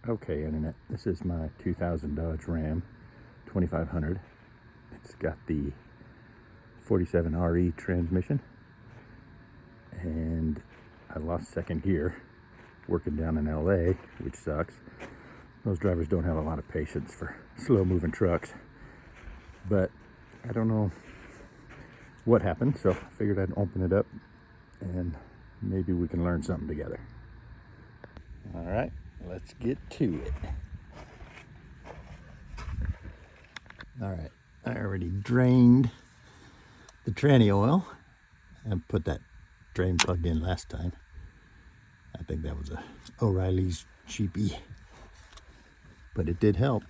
Okay, Internet, this is my 2000 Dodge Ram 2500. It's got the 47RE transmission, and I lost second gear working down in LA, which sucks. Those drivers don't have a lot of patience for slow moving trucks, but I don't know what happened, so I figured I'd open it up and maybe we can learn something together. All right, let's get to it. All right, I already drained the tranny oil and put that drain plug in last time. I think that was a O'Reilly's cheapie, but it did help.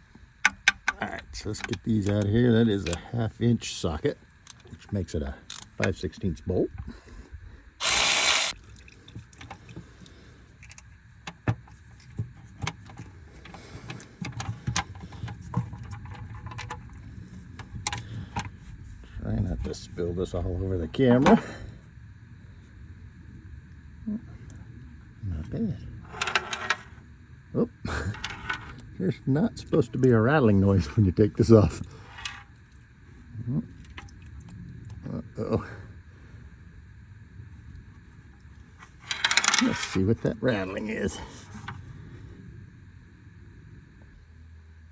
All right, so let's get these out of here. That is a 1/2-inch socket, which makes it a 5/16 bolt. Try not to spill this all over the camera. Not bad. Oh, there's not supposed to be a rattling noise when you take this off. Uh-oh. Let's see what that rattling is.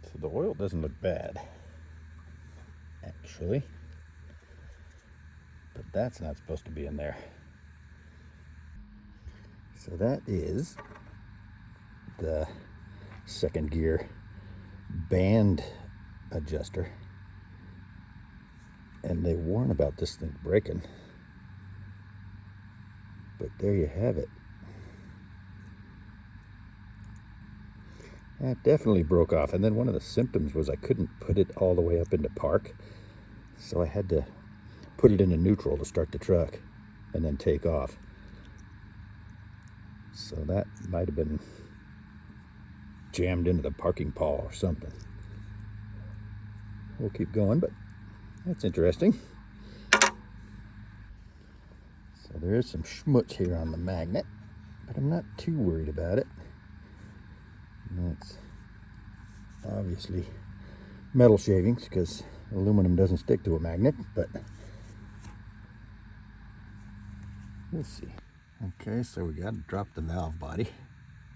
So the oil doesn't look bad, actually. But that's not supposed to be in there. So that is the second gear band adjuster. And they warn about this thing breaking. But there you have it. That definitely broke off. And then one of the symptoms was I couldn't put it all the way up into park. So I had to put it into neutral to start the truck and then take off. So that might have been jammed into the parking pawl or something. We'll keep going, but that's interesting. So there is some schmutz here on the magnet, but I'm not too worried about it. That's obviously metal shavings because aluminum doesn't stick to a magnet, but we'll see. Okay, so we got to drop the valve body,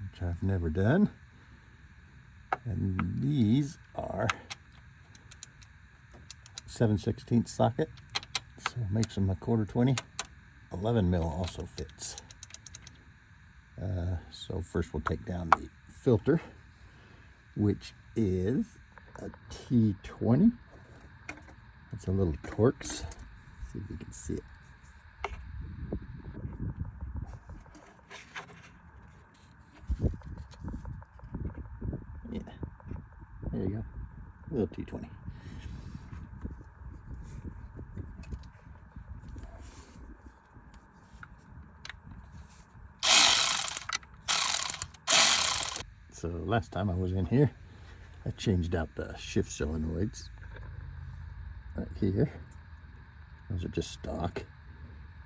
which I've never done. And these are 7/16 socket, so it makes them a 1/4 11 mil also fits. So first we'll take down the filter, which is a T20. It's a little Torx. See if you can see it. Yeah, there you go, a little T20. So last time I was in here, I changed out the shift solenoids right here. Those are just stock.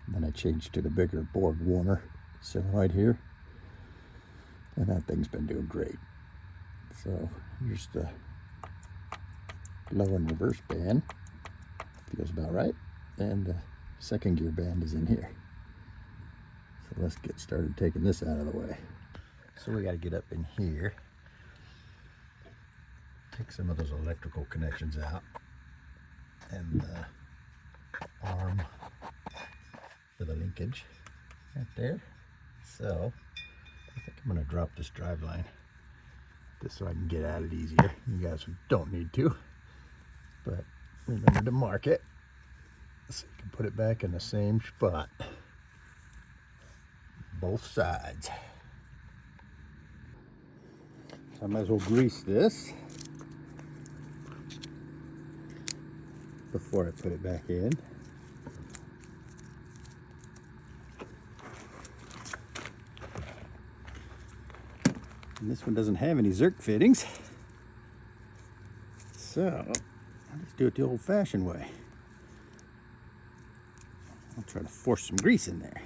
And then I changed to the bigger Borg Warner solenoid here. And that thing's been doing great. So here's the low and reverse band. Feels about right. And the second gear band is in here. So let's get started taking this out of the way. So we got to get up in here, take some of those electrical connections out, and the arm for the linkage right there. So I think I'm going to drop this drive line just so I can get at it easier. You guys don't need to, but remember to mark it so you can put it back in the same spot. Both sides. I might as well grease this before I put it back in. And this one doesn't have any Zerk fittings, so I'll just do it the old-fashioned way. I'll try to force some grease in there.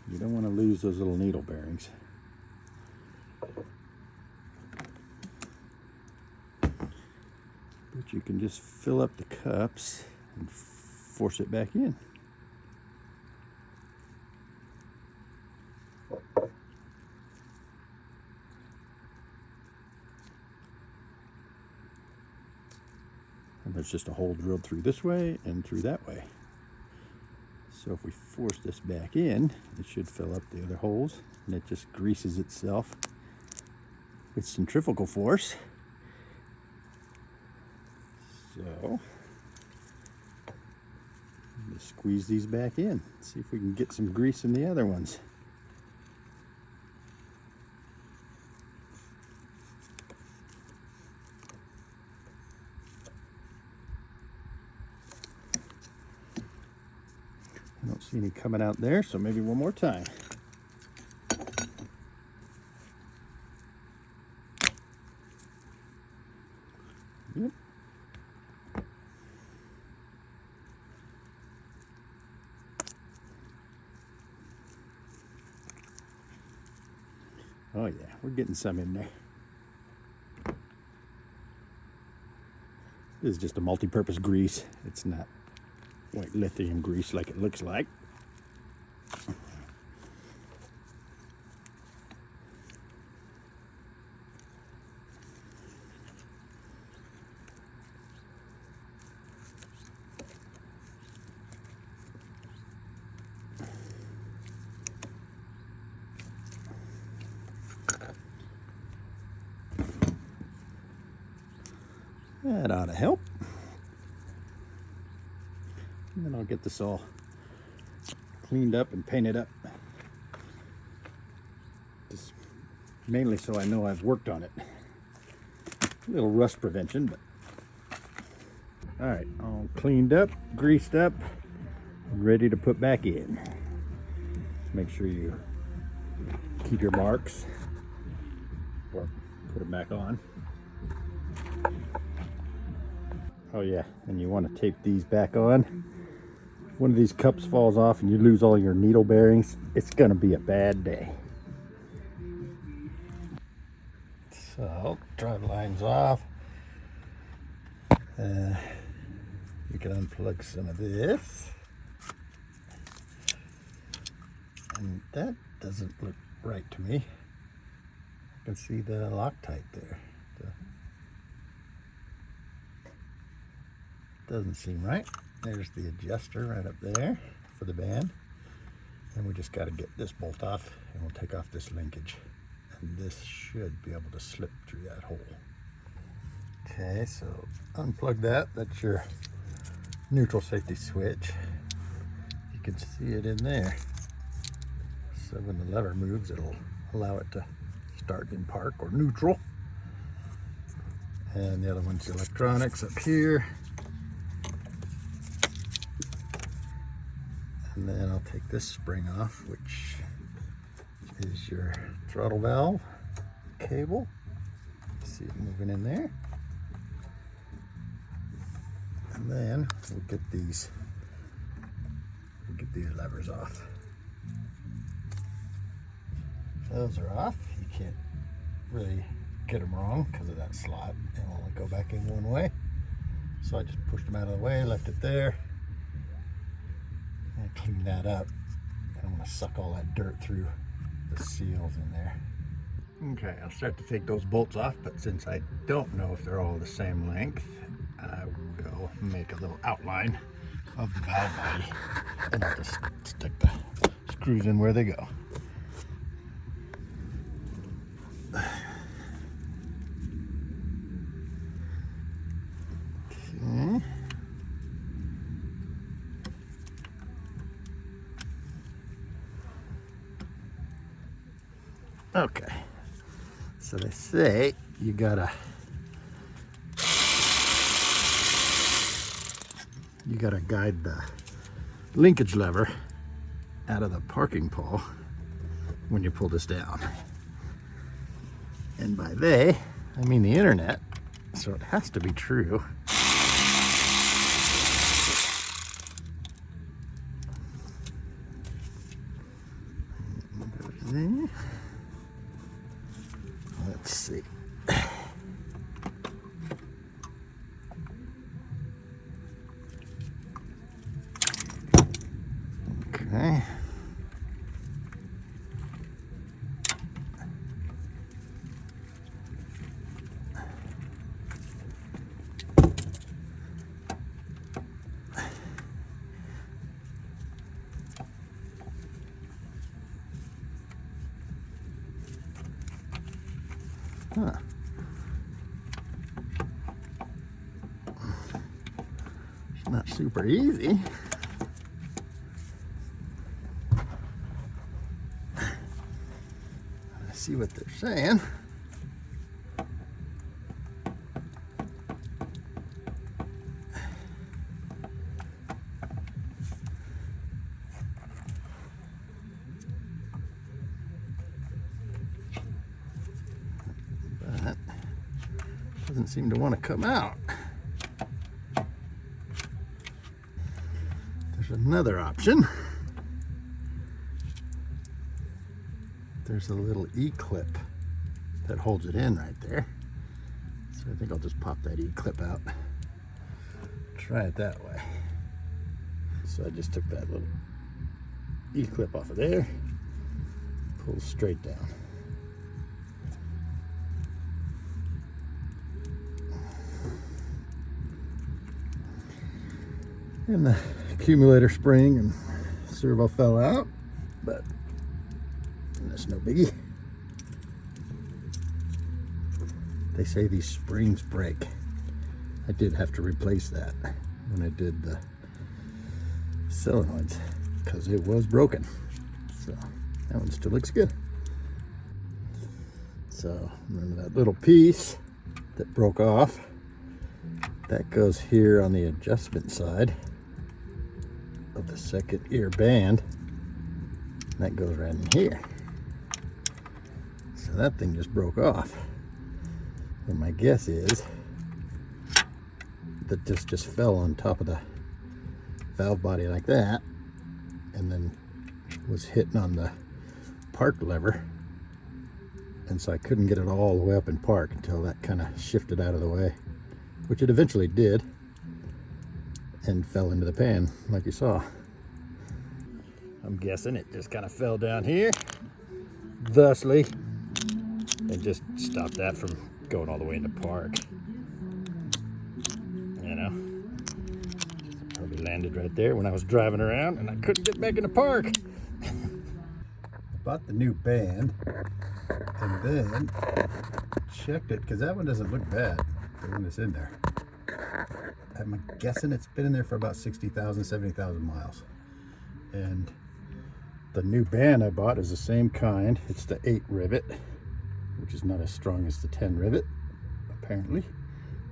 You don't want to lose those little needle bearings. but you can just fill up the cups and force it back in. And there's just a hole drilled through this way and through that way. So if we force this back in, it should fill up the other holes, and it just greases itself with centrifugal force. So just squeeze these back in, see if we can get some grease in the other ones. I don't see any coming out there, so maybe one more time. Yep. Oh yeah, we're getting some in there. This is just a multi-purpose grease. It's not white lithium grease like it looks like. That ought to help. And then I'll get this all cleaned up and painted up. Just mainly so I know I've worked on it. A little rust prevention, but all right, all cleaned up, greased up, ready to put back in. Make sure you keep your marks or put them back on. Oh yeah, and you want to tape these back on. If one of these cups falls off and you lose all your needle bearings, it's gonna be a bad day. So, drive lines off. You can unplug some of this. And that doesn't look right to me. I can see the Loctite there. Doesn't seem right. There's the adjuster right up there for the band. And we just got to get this bolt off, and we'll take off this linkage. And this should be able to slip through that hole. Okay, so unplug that. That's your neutral safety switch. You can see it in there. So when the lever moves, it'll allow it to start in park or neutral. And the other one's electronics up here. And then I'll take this spring off, which is your throttle valve cable. See it moving in there. And then we'll get these levers off. Those are off. You can't really get them wrong because of that slot. They'll only go back in one way. So I just pushed them out of the way, left it there. And clean that up. And I'm going to suck all that dirt through the seals in there. Okay, I'll start to take those bolts off, but since I don't know if they're all the same length, I will make a little outline of the valve body, and I'll just stick the screws in where they go. Okay, so they say you gotta guide the linkage lever out of the parking pole when you pull this down. And by they, I mean the internet, so it has to be true. Let's see. Huh. It's not super easy. I see what they're saying. But doesn't seem to want to come out. There's another option. There's a little E-clip that holds it in right there. So I think I'll just pop that E-clip out. Try it that way. So I just took that little E-clip off of there, pulls straight down. And the accumulator spring and servo fell out, but that's no biggie. They say these springs break. I did have to replace that when I did the solenoids because it was broken. So that one still looks good. So remember that little piece that broke off? That goes here on the adjustment side of the second ear band. That goes right in here. So that thing just broke off. And my guess is that this just fell on top of the valve body like that, and then was hitting on the park lever. And so I couldn't get it all the way up in park until that kind of shifted out of the way, which it eventually did, and fell into the pan like you saw. I'm guessing it just kind of fell down here, thusly, and just stopped that from going all the way into park. You know, probably landed right there when I was driving around and I couldn't get back into park. Bought the new band and then checked it because that one doesn't look bad, the one that's in there. I'm guessing it's been in there for about 60,000, 70,000 miles. And the new band I bought is the same kind. It's the 8 rivet, which is not as strong as the 10 rivet, apparently.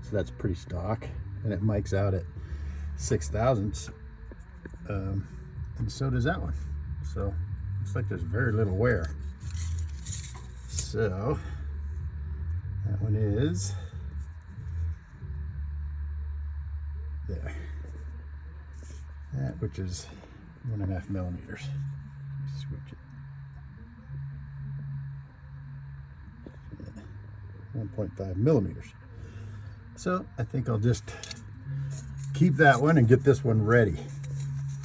So that's pretty stock. And it mics out at 6 thousandths. And so does that one. So looks like there's very little wear. So that one is there. That which is 1.5 millimeters. Switch it. 1.5 millimeters. So I think I'll just keep that one and get this one ready.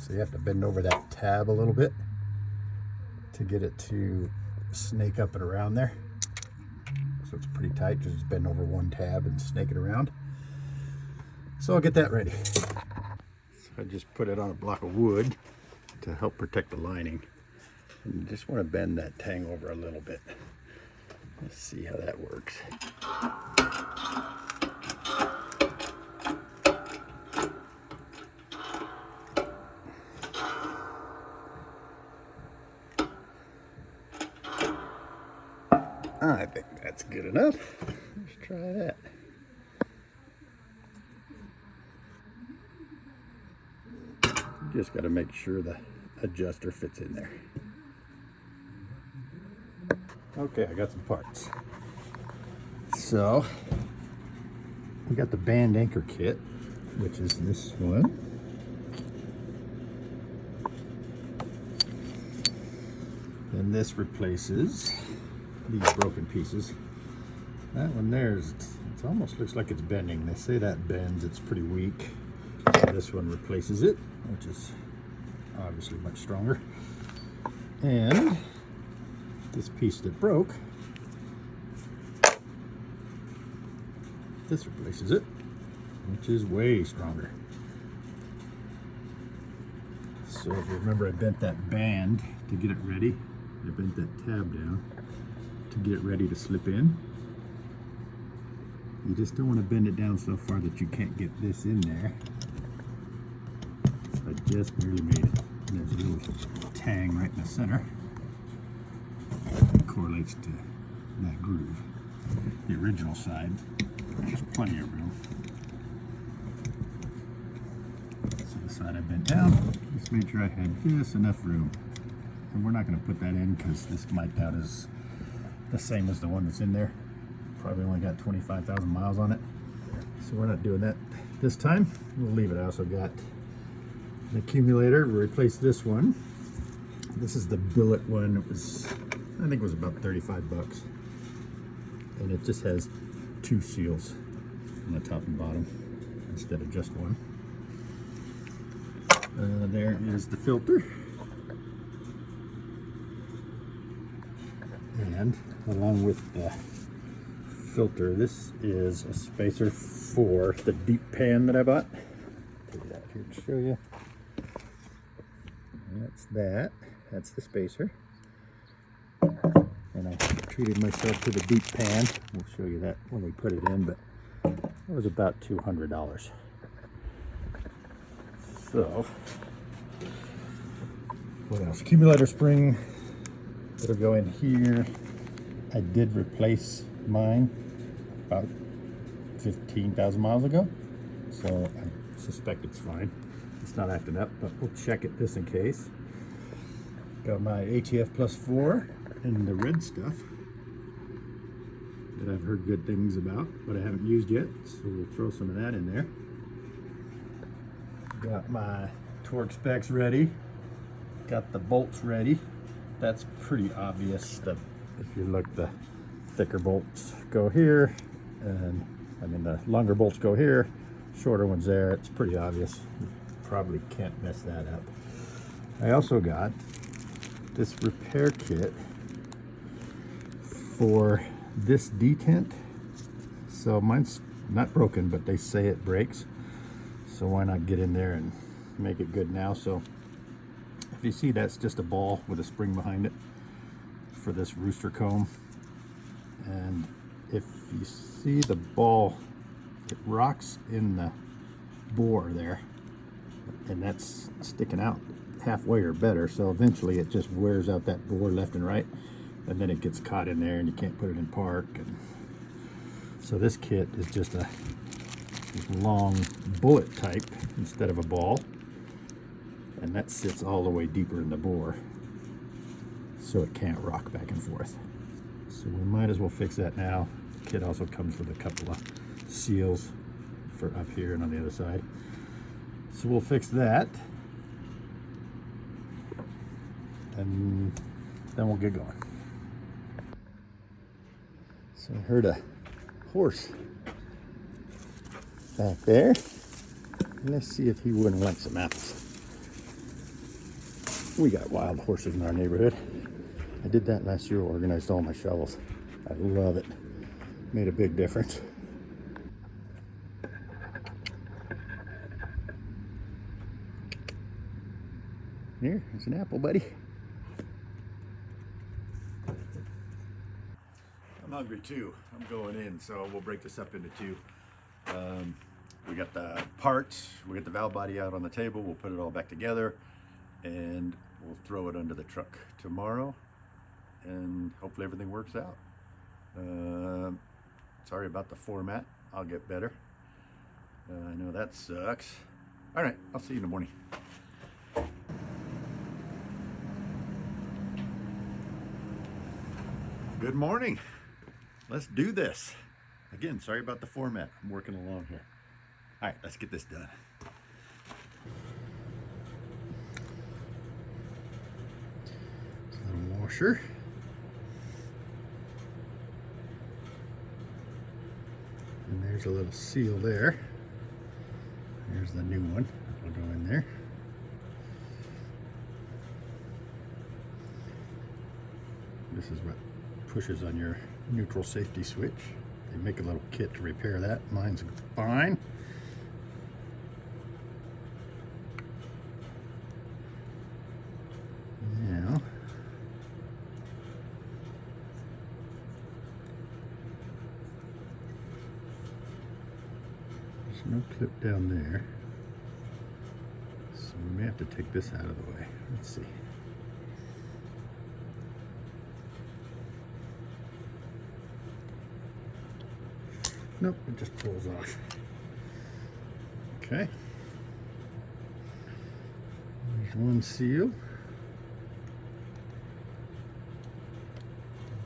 So you have to bend over that tab a little bit to get it to snake up and around there. So it's pretty tight, just bend over one tab and snake it around. So I'll get that ready. So I just put it on a block of wood to help protect the lining. And you just want to bend that tang over a little bit. Let's see how that works. I think that's good enough. Let's try that. Just got to make sure the adjuster fits in there. Okay, I got some parts. So we got the band anchor kit, which is this one. And this replaces these broken pieces. That one there is, it almost looks like it's bending. They say that bends, it's pretty weak. So this one replaces it, which is obviously much stronger. And this piece that broke, this replaces it, which is way stronger. So if you remember, I bent that band to get it ready. I bent that tab down to get it ready to slip in. you just don't want to bend it down so far that you can't get this in there. So I just barely made it. And there's a little tang right in the center. It correlates to that groove. The original side, there's plenty of room. So the side I bent down, just made sure I had just enough room. And we're not going to put that in because this mic'd out is the same as the one that's in there. Probably only got 25,000 miles on it. So we're not doing that this time. We'll leave it. I also got an accumulator to replace this one. This is the billet one. It was, I think it was about 35 bucks. And it just has 2 seals on the top and bottom instead of just one. There is the filter. And along with the filter, this is a spacer for the deep pan that I bought. Take it out here to show you. And that's that. That's the spacer. And I treated myself to the deep pan. We'll show you that when we put it in, but it was about $200. So, what else? Accumulator spring that'll go in here. I did replace mine about 15,000 miles ago, so I suspect it's fine. It's not acting up, but we'll check it just in case. Got my ATF Plus 4 and the red stuff that I've heard good things about, but I haven't used yet, so we'll throw some of that in there. Got my torque specs ready. Got the bolts ready. That's pretty obvious. If you look, the thicker bolts go here, and I mean the longer bolts go here, shorter ones there. It's pretty obvious. You probably can't mess that up. I also got this repair kit for this detent. So mine's not broken, but they say it breaks. So why not get in there and make it good now? So if you see, that's just a ball with a spring behind it for this rooster comb. And if you see the ball, it rocks in the bore there, and that's sticking out halfway or better. So eventually it just wears out that bore left and right, and then it gets caught in there and you can't put it in park. And so this kit is just a long bullet type instead of a ball, and that sits all the way deeper in the bore, so it can't rock back and forth. So we might as well fix that now. The kit also comes with a couple of seals for up here and on the other side. So we'll fix that, and then we'll get going. So I heard a horse back there. Let's see if he wouldn't like some apples. We got wild horses in our neighborhood. I did that last year, organized all my shovels. I love it. Made a big difference. Here, there's an apple, buddy. I'm hungry too. I'm going in, so we'll break this up into two. We got the parts, we got the valve body out on the table. We'll put it all back together, and we'll throw it under the truck tomorrow, and hopefully everything works out. Sorry about the format. I'll get better. I know that sucks. All right, I'll see you in the morning. Good morning. Let's do this. Again, sorry about the format. I'm working along here. All right, let's get this done. Little washer. And there's a little seal there. There's the new one. It'll go in there. This is what pushes on your neutral safety switch. They make a little kit to repair that. Mine's fine. Now, There's no clip down there. So we may have to take this out of the way. Let's see. Nope, it just pulls off. Okay. There's one seal.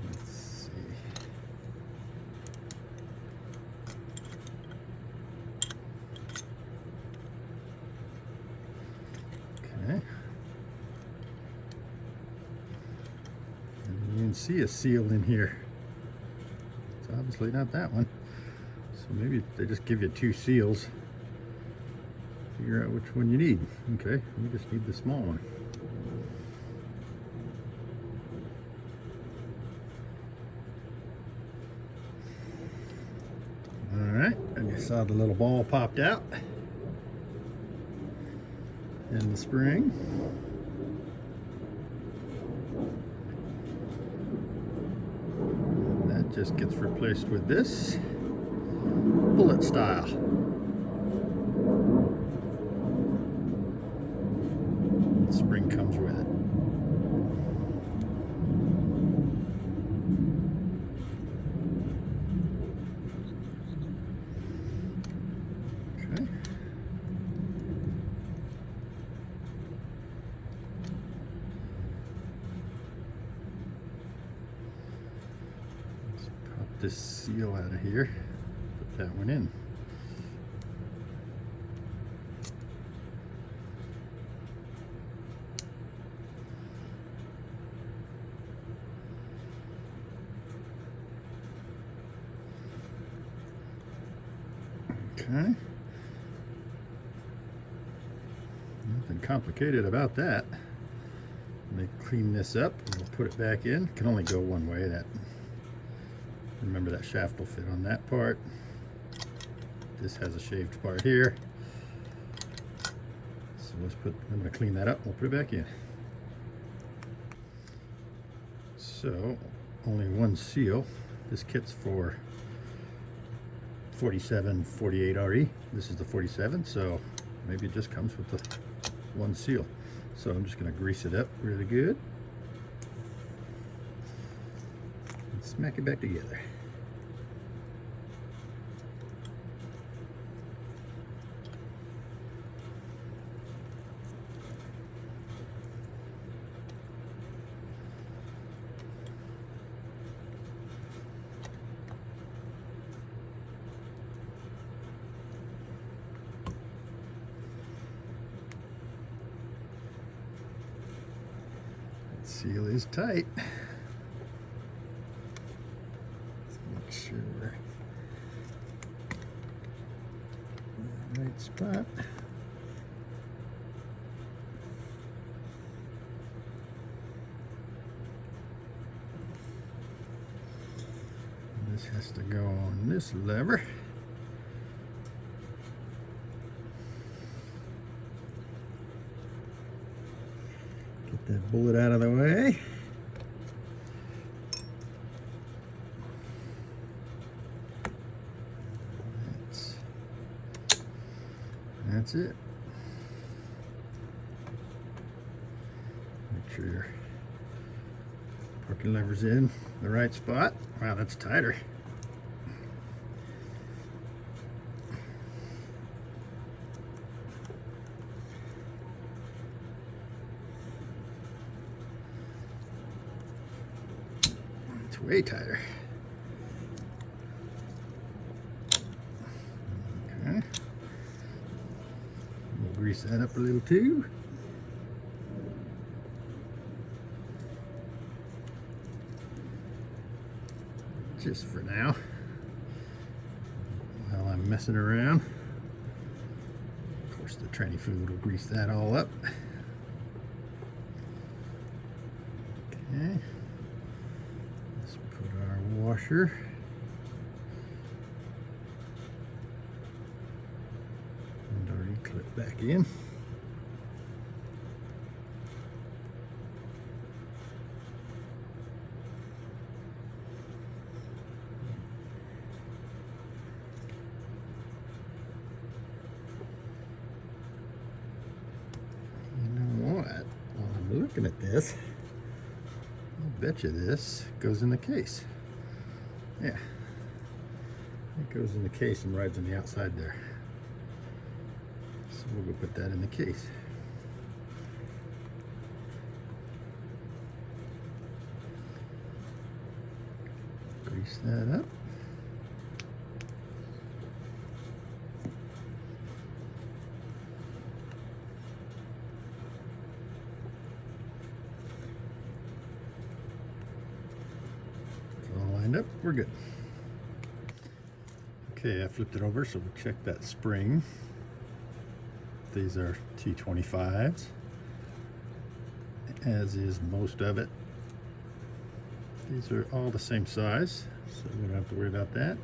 Let's see. Okay. And you can see a seal in here. It's obviously not that one. So maybe they just give you 2 seals. Figure out which one you need. Okay, we just need the small one. Alright, and you saw the little ball popped out in the spring. And that just gets replaced with this bullet style. Spring comes with it. Okay. Let's pop this seal out of here. Put that one in. Okay. Nothing complicated about that. Let me clean this up and we'll put it back in. It can only go one way. That, remember, that shaft will fit on that part. This has a shaved part here. So I'm going to clean that up. We'll put it back in. So only one seal. This kit's for 47, 48 RE. This is the 47, so maybe it just comes with the one seal. So I'm just going to grease it up really good and smack it back together. Seal is tight. Let's make sure we're in the right spot. And this has to go on this lever. That bullet out of the way. That's it. Make sure your parking lever's in the right spot. Wow, that's tighter. Way tighter. Okay. We'll grease that up a little too. Just for now. While I'm messing around. Of course, the tranny food will grease that all up. Okay. Washer. And already clip back in. looking at this, I'll bet you this goes in the case. Yeah, it goes in the case and rides on the outside there. So we'll go put that in the case. Grease that up. Up, we're good. Okay, I flipped it over, so we'll check that spring. These are T25s, as is most of it. These are all the same size, so we don't have to worry about that.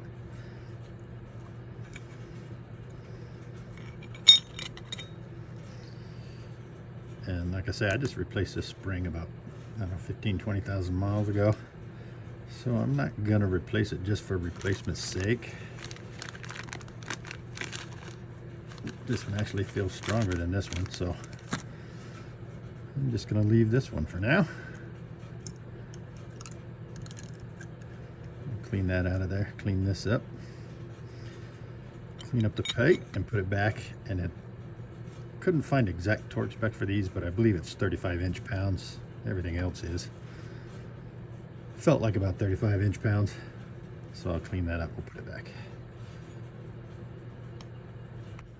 And like I say, I just replaced this spring about, I don't know, 15,000-20,000 miles ago. So I'm not gonna replace it just for replacement's sake. This one actually feels stronger than this one, so I'm just gonna leave this one for now. Clean that out of there, clean this up. Clean up the pipe and put it back, and it couldn't find exact torque spec for these, but I believe it's 35 inch-pounds. Everything else is. Felt like about 35 inch-pounds, so I'll clean that up. We'll put it back.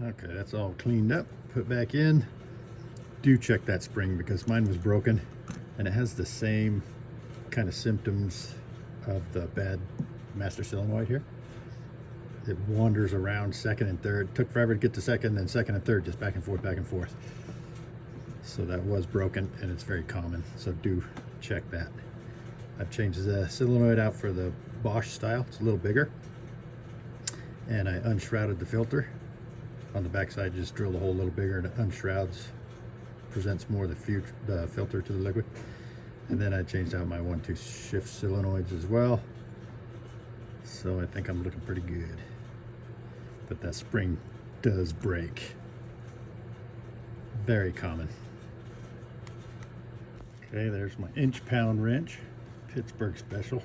Okay, that's all cleaned up, put back in. Do check that spring because mine was broken, and it has the same kind of symptoms of the bad master solenoid here. It wanders around second and third. It took forever to get to second, then second and third, just back and forth, back and forth. So that was broken, and it's very common, so do check that. I've changed the solenoid out for the Bosch style. It's a little bigger. And I unshrouded the filter. On the back side, just drilled a hole a little bigger, and it unshrouds, presents more of the filter to the liquid. And then I changed out my 1-2 shift solenoids as well. So I think I'm looking pretty good. But that spring does break. Very common. Okay, there's my inch-pound wrench. Pittsburgh Special,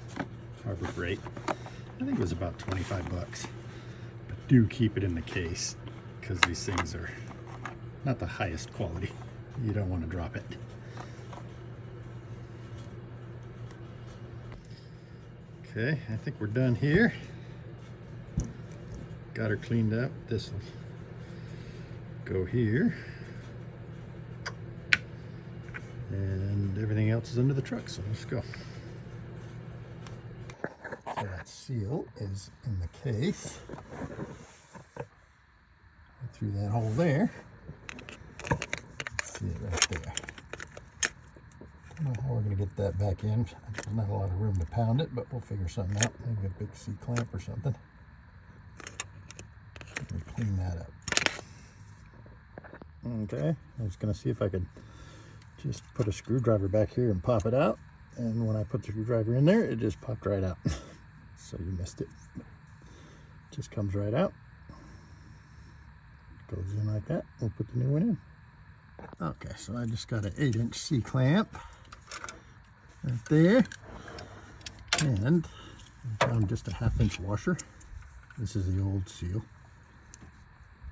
Harbor Freight. I think it was about 25 bucks. But do keep it in the case because these things are not the highest quality. You don't want to drop it. Okay, I think we're done here. Got her cleaned up. This will go here. And everything else is under the truck, so let's go. So that seal is in the case. Right through that hole there. See it right there. I don't know how we're going to get that back in. There's not a lot of room to pound it, but we'll figure something out. Maybe a big C-clamp or something. Let me clean that up. Okay, I was going to see if I could just put a screwdriver back here and pop it out. And when I put the screwdriver in there, it just popped right out. So you missed it. Just comes right out. Goes in like that. We'll put the new one in. Okay, so I just got an 8-inch C-clamp right there. And I found just a 1/2-inch washer. This is the old seal.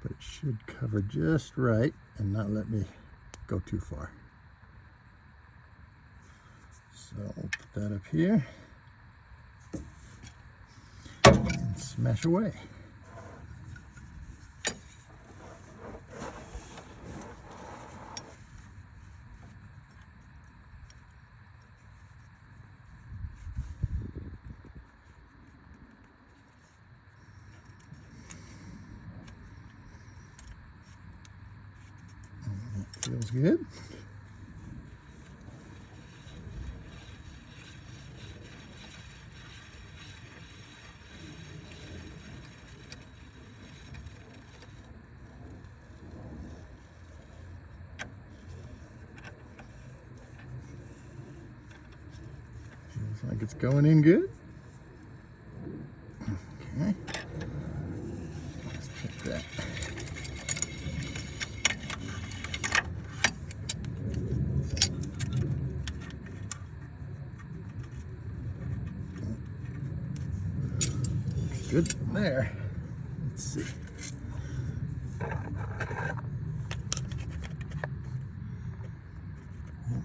But it should cover just right and not let me go too far. So we'll put that up here and smash away. That feels good. Feels like it's going in good. Okay. Let's check that. good from there. Let's see. That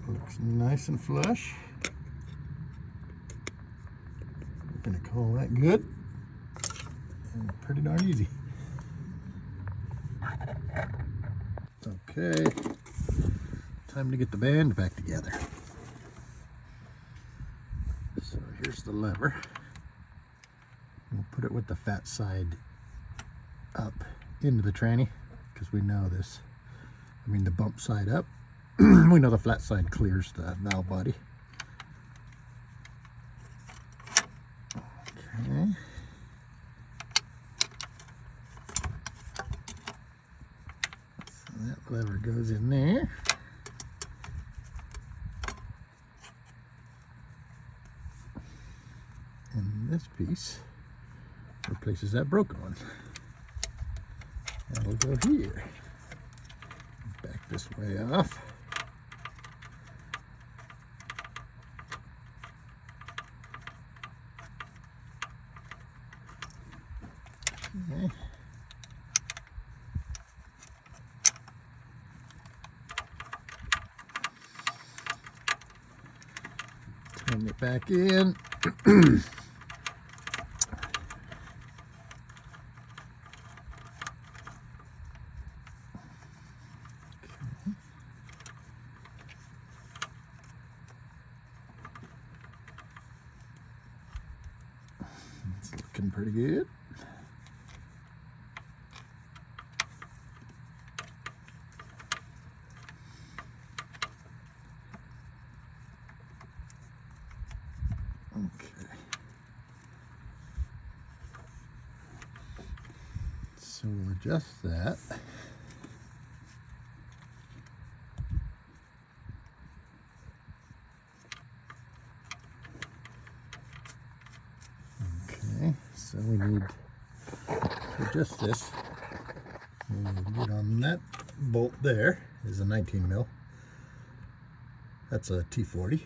looks nice and flush. We're gonna call that good. And pretty darn easy. Okay, time to get the band back together. So here's the lever. We'll put it with the fat side up into the tranny because we know this. I mean the bump side up. We know the flat side clears the valve body. Okay. So that lever goes in there. And this piece replaces that broken one. And we'll go here. Back this way off. Okay. Turn it back in. It's looking pretty good. Okay. So we'll adjust that. Okay, so we need to adjust this. We'll get on that bolt there is a 19 mil. That's a T40. I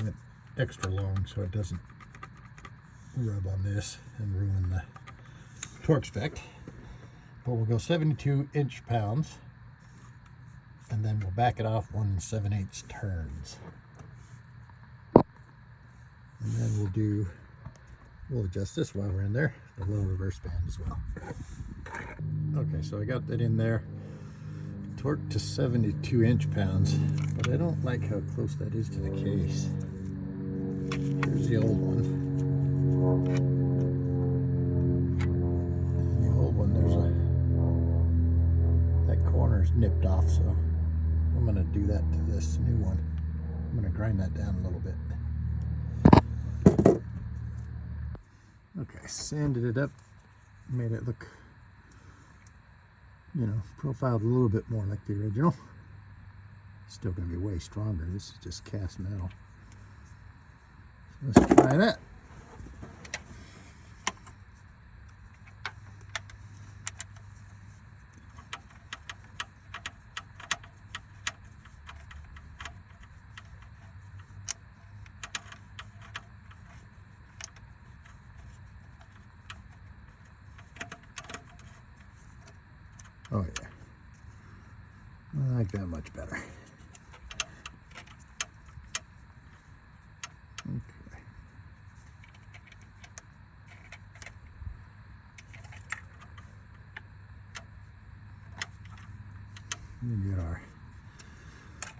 went extra long so it doesn't rub on this and ruin the torque spec. But we'll go 72 inch-pounds and then we'll back it off 1 7/8 turns. And then we'll adjust this while we're in there, the low reverse band as well. Okay, so I got that in there. Torque to 72 inch-pounds, but I don't like how close that is to the case. Here's the old one. And the old one, that corner's nipped off, so I'm gonna do that to this new one. I'm gonna grind that down a little bit. Okay, sanded it up, made it look, you know, profiled a little bit more like the original. Still gonna be way stronger. This is just cast metal. So let's try that. Oh yeah, I like that much better. Okay. We get our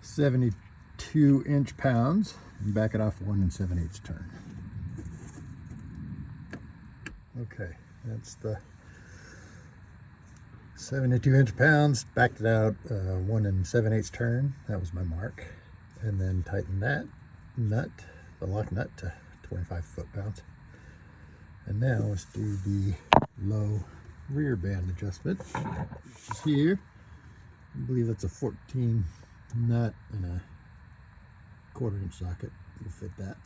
72 inch-pounds and back it off 1 7/8 turn. Okay, that's the 72 inch-pounds, backed it out 1 7/8 turn. That was my mark. And then tighten that nut, the lock nut, to 25 foot-pounds. And now let's do the low rear band adjustment, which is here. I believe that's a 14 nut and a 1/4 inch socket. Will fit that.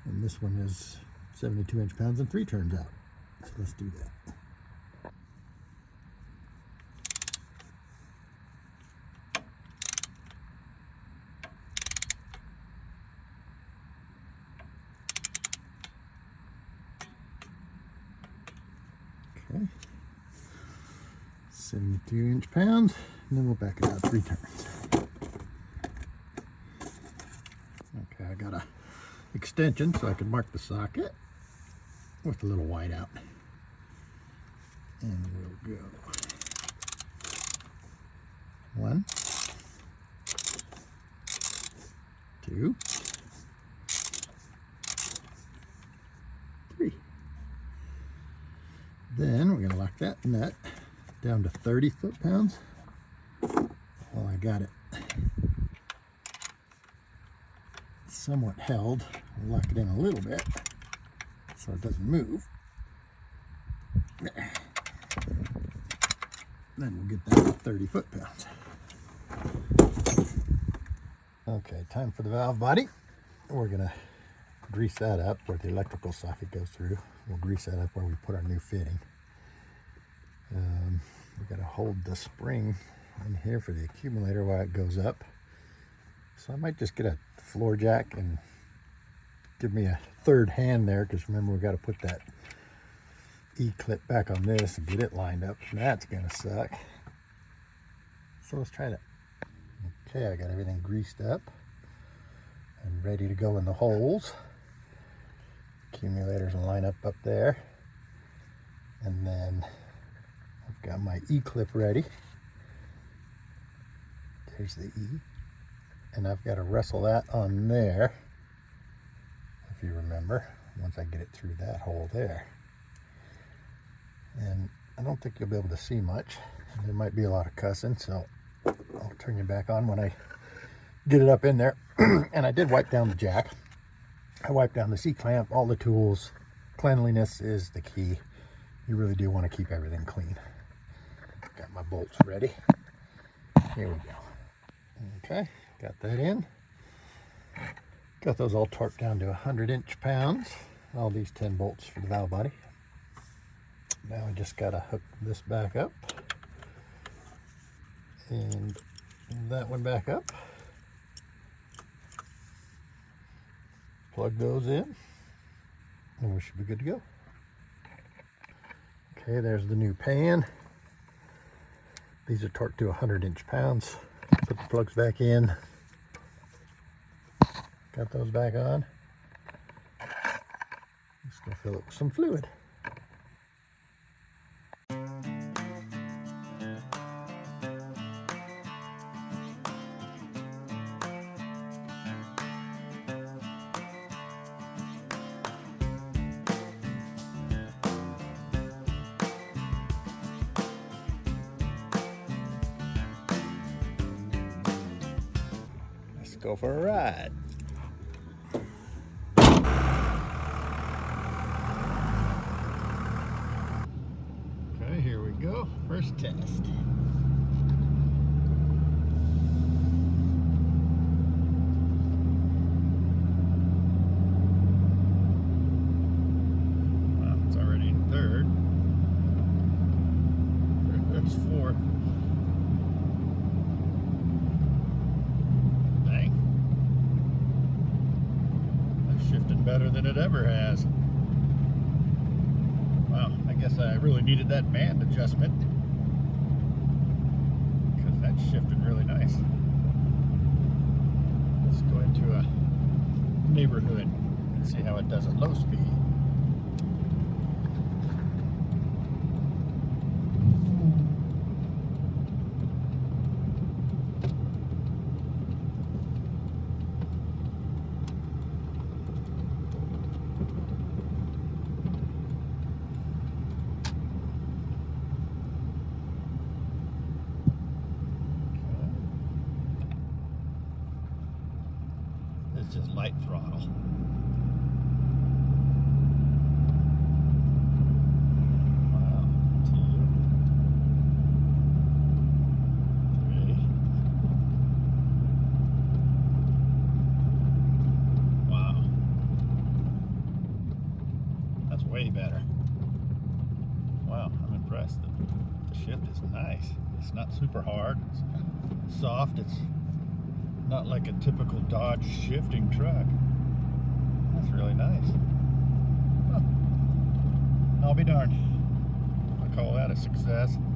And this one is 72 inch-pounds and 3 turns out. So let's do that. Okay. 72 inch-pounds, and then we'll back it out 3 turns. Okay, I got a extension so I can mark the socket with a little white out. And we'll go 1, 2, 3. Then we're going to lock that nut down to 30 foot-pounds. Well, I got it somewhat held. I'll lock it in a little bit so it doesn't move. There. Then we'll get that to 30 foot-pounds. Okay, time for the valve body. We're gonna grease that up where the electrical socket goes through. We'll grease that up where we put our new fitting. We gotta hold the spring in here for the accumulator while it goes up. So I might just get a floor jack and give me a third hand there, because remember, we got to put that E-clip back on this and get it lined up. That's gonna suck. So let's try that. Okay, I got everything greased up and ready to go in the holes. Accumulators will line up there. And then I've got my E-clip ready. There's the E. And I've got to wrestle that on there, if you remember, once I get it through that hole there. And I don't think you'll be able to see much. There might be a lot of cussing, so I'll turn you back on when I get it up in there. And I did wipe down the jack. I wiped down the C-clamp, all the tools. Cleanliness is the key. You really do want to keep everything clean. Got my bolts ready. Here we go. Okay, got that in. Got those all torqued down to 100 inch-pounds. All these 10 bolts for the valve body. Now I just gotta hook this back up. And that one back up. Plug those in. And we should be good to go. Okay, there's the new pan. These are torqued to 100 inch-pounds. Put the plugs back in. Got those back on. Just gonna fill it with some fluid. Go for a ride. Okay, here we go. First test. Wow, it's already in third. That's fourth. Shifting better than it ever has. Wow, I guess I really needed that band adjustment, because that's shifting really nice. Let's go into a neighborhood and see how it does at low speed. It's just light throttle. Wow. 2, 3. Wow. That's way better. Wow, I'm impressed. The shift is nice. It's not super hard. It's soft. It's not like a typical Dodge shifting truck. That's really nice. Huh. I'll be darned. call that a success.